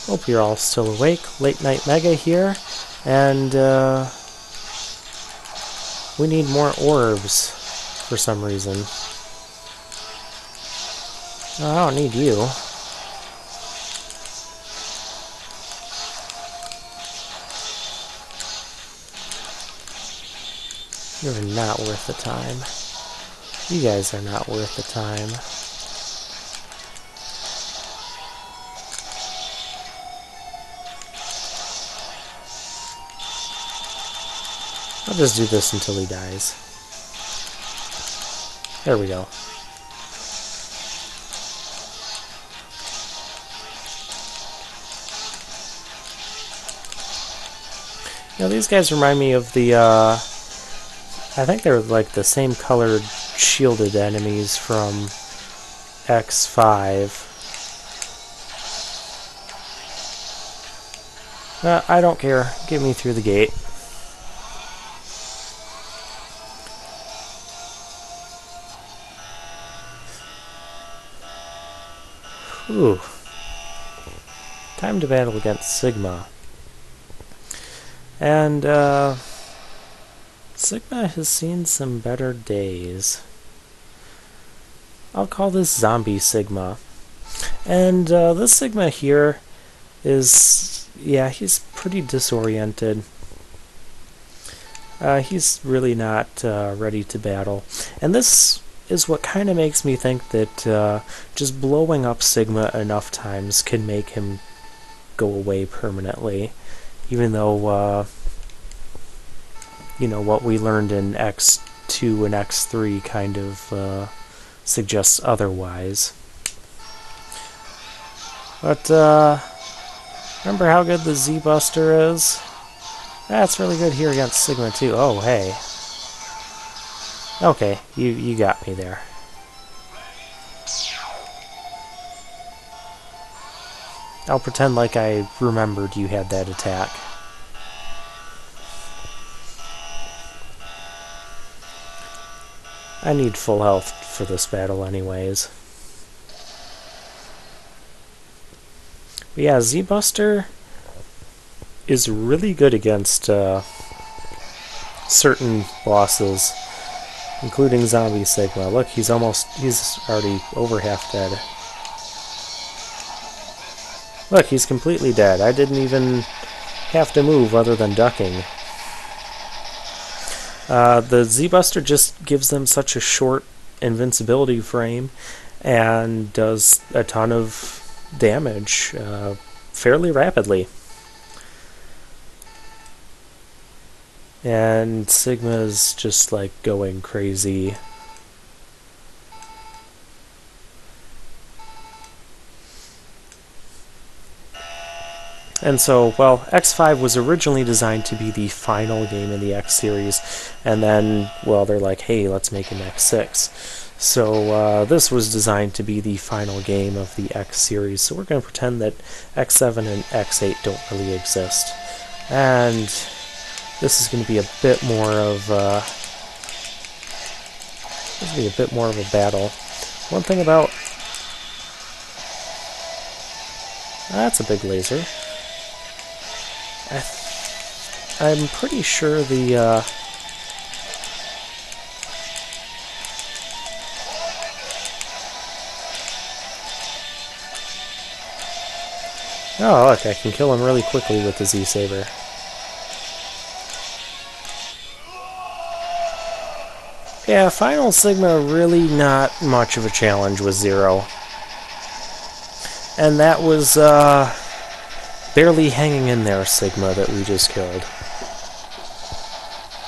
Hope you're all still awake. Late Night Mega here, and we need more orbs for some reason. Oh, I don't need you. You're not worth the time. You guys are not worth the time. I'll just do this until he dies. There we go. Now these guys remind me of the, I think they're like the same colored shielded enemies from X5. I don't care. Get me through the gate. Whew. Time to battle against Sigma. And, Sigma has seen some better days. I'll call this Zombie Sigma. And, this Sigma here is, yeah, he's pretty disoriented. He's really not, ready to battle. And this is what kind of makes me think that just blowing up Sigma enough times can make him go away permanently, even though you know, what we learned in X2 and X3 kind of suggests otherwise. But remember how good the Z-Buster is? That's really good here against Sigma too. Oh, hey. Okay, you got me there. I'll pretend like I remembered you had that attack. I need full health for this battle anyways. But yeah, Z-Buster is really good against certain bosses, including Zombie Sigma. Look, he's already over half dead. Look, he's completely dead. I didn't even have to move other than ducking. The Z-Buster just gives them such a short invincibility frame and does a ton of damage fairly rapidly. And Sigma's just like going crazy. And so, well, X5 was originally designed to be the final game in the X series, and then, well, they're like, hey, let's make an X6. So this was designed to be the final game of the X series, so we're going to pretend that X7 and X8 don't really exist. And this is going to be a bit more of a battle. One thing about... That's a big laser. I'm pretty sure the oh, look, I can kill him really quickly with the Z-Saber. Yeah, Final Sigma really not much of a challenge with Zero. And that was barely hanging in there Sigma that we just killed.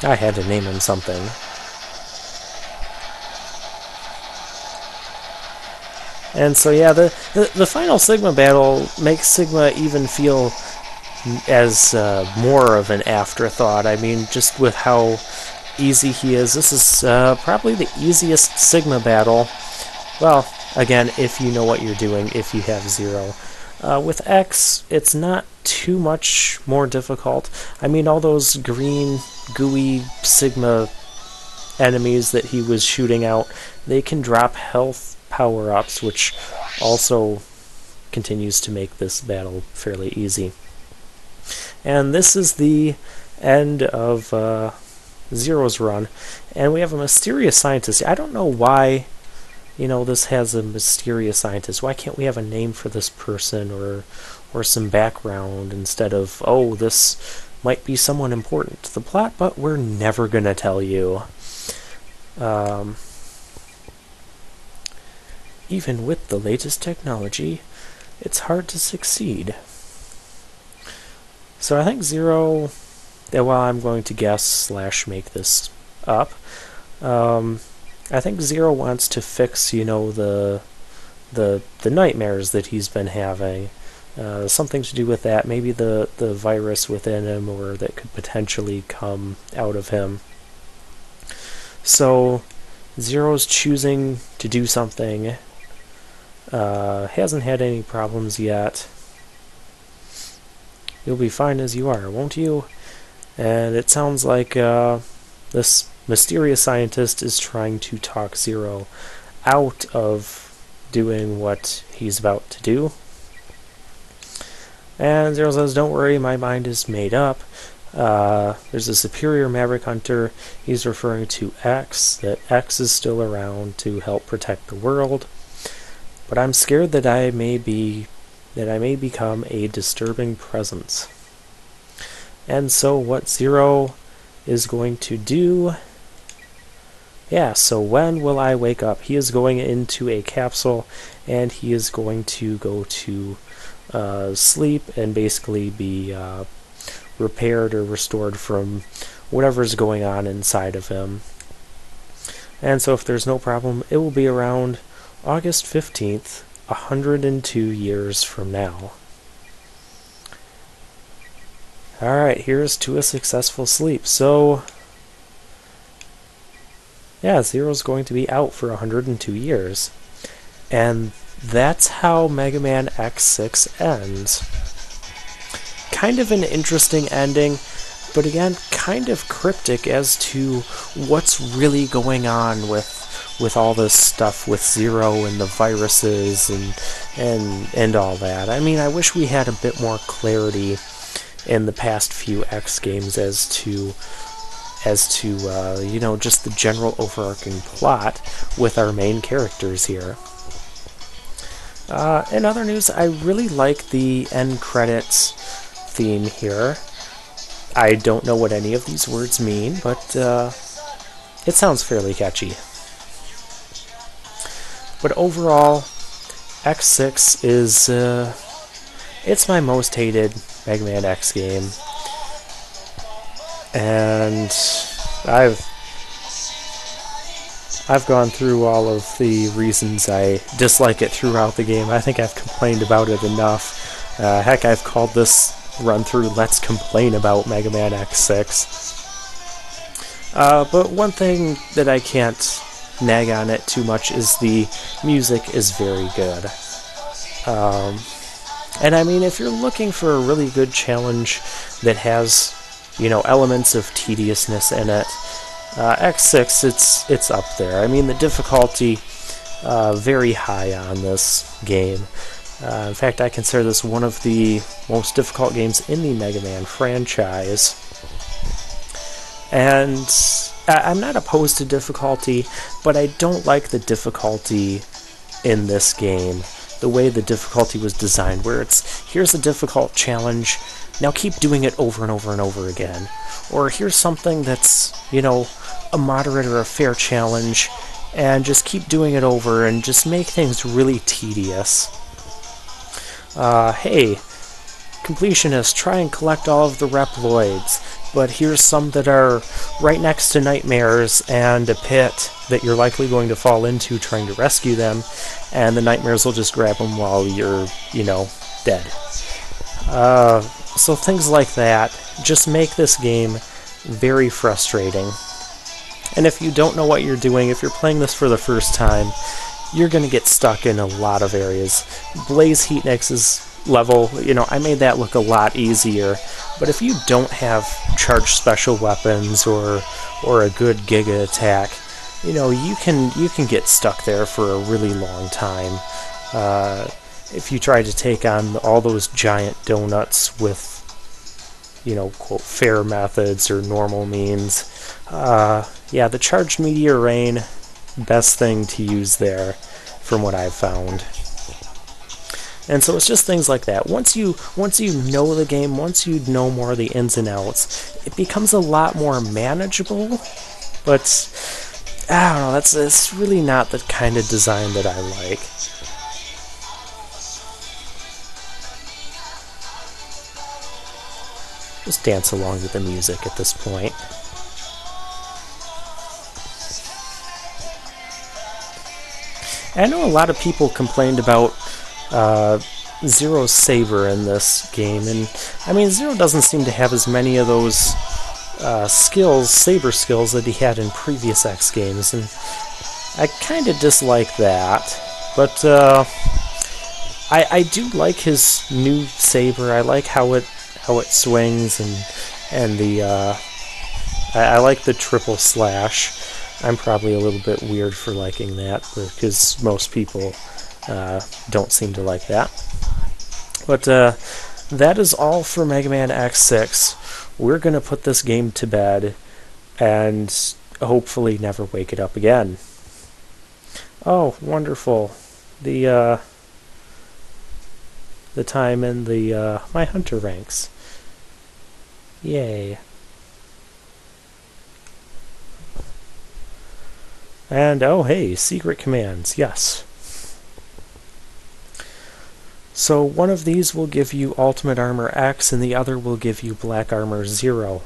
I had to name him something. And so yeah, the final Sigma battle makes Sigma even feel as more of an afterthought. I mean, just with how easy he is, this is probably the easiest Sigma battle. Well, again, if you know what you're doing, if you have Zero. With X, it's not too much more difficult. I mean, all those green, gooey Sigma enemies that he was shooting out, they can drop health power-ups, which also continues to make this battle fairly easy. And this is the end of Zero's run, and we have a mysterious scientist. I don't know why, this has a mysterious scientist. Why can't we have a name for this person or some background instead of, oh, this might be someone important to the plot, but we're never gonna tell you. Even with the latest technology, it's hard to succeed. So I think Zero, well, I'm going to guess / make this up. I think Zero wants to fix, the nightmares that he's been having. Something to do with that, maybe the virus within him, or that could potentially come out of him. So Zero's choosing to do something. Hasn't had any problems yet. You'll be fine as you are, won't you? And it sounds like this mysterious scientist is trying to talk Zero out of doing what he's about to do. And Zero says, don't worry, my mind is made up. There's a superior Maverick Hunter. He's referring to X, that X is still around to help protect the world. But I'm scared that I may become a disturbing presence. And so what Zero is going to do... Yeah, so when will I wake up? He is going into a capsule, and he is going to go to sleep and basically be repaired or restored from whatever's going on inside of him. And so if there's no problem, it will be around August 15th, 102 years from now. Alright, here's to a successful sleep. So, yeah, Zero's going to be out for 102 years. And that's how Mega Man X6 ends. Kind of an interesting ending, but again, kind of cryptic as to what's really going on with all this stuff with Zero and the viruses and all that. I mean, I wish we had a bit more clarity in the past few X games as to just the general overarching plot with our main characters here. In other news, I really like the end credits theme here. I don't know what any of these words mean, but it sounds fairly catchy. But overall, X6 is it's my most hated Mega Man X game, and I've gone through all of the reasons I dislike it throughout the game. I think I've complained about it enough. Heck, I've called this run-through Let's Complain About Mega Man X6. But one thing that I can't nag on it too much is the music is very good. And I mean, if you're looking for a really good challenge that has, elements of tediousness in it, X6, it's up there. I mean, the difficulty very high on this game. In fact, I consider this one of the most difficult games in the Mega Man franchise. And I'm not opposed to difficulty, but I don't like the difficulty in this game. The way the difficulty was designed, where it's, here's a difficult challenge, now keep doing it over and over and over again. Or here's something that's, a moderate or a fair challenge, and just keep doing it over and just make things really tedious. Hey, completionist, try and collect all of the Reploids, but here's some that are right next to nightmares and a pit that you're likely going to fall into trying to rescue them, and the nightmares will just grab them while you're, dead. So things like that just make this game very frustrating. And if you don't know what you're doing, if you're playing this for the first time, you're going to get stuck in a lot of areas. Blaze Heatnix's level, I made that look a lot easier, but if you don't have charged special weapons or a good Giga attack, you can get stuck there for a really long time. if you try to take on all those giant donuts with, you know, quote, fair methods or normal means, yeah, the charged meteor rain, best thing to use there from what I've found. And so it's just things like that. Once you know the game, once you know more of the ins and outs, it becomes a lot more manageable. But I don't know, it's really not the kind of design that I like. Just dance along with the music at this point. I know a lot of people complained about Zero's saber in this game, and I mean, Zero doesn't seem to have as many of those saber skills that he had in previous X games, and I kind of dislike that. But I do like his new saber. I like how it swings, and the I like the triple slash. I'm probably a little bit weird for liking that, because most people don't seem to like that. But that is all for Mega Man X6. We're going to put this game to bed and hopefully never wake it up again. Oh, wonderful. The time in the my hunter ranks. Yay. And, oh hey, secret commands, yes. So one of these will give you Ultimate Armor X, and the other will give you Black Armor 0.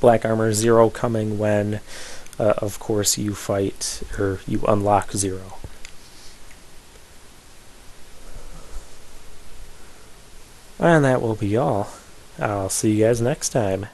Black Armor 0 coming when, of course, you fight, or you unlock 0. And that will be all. I'll see you guys next time.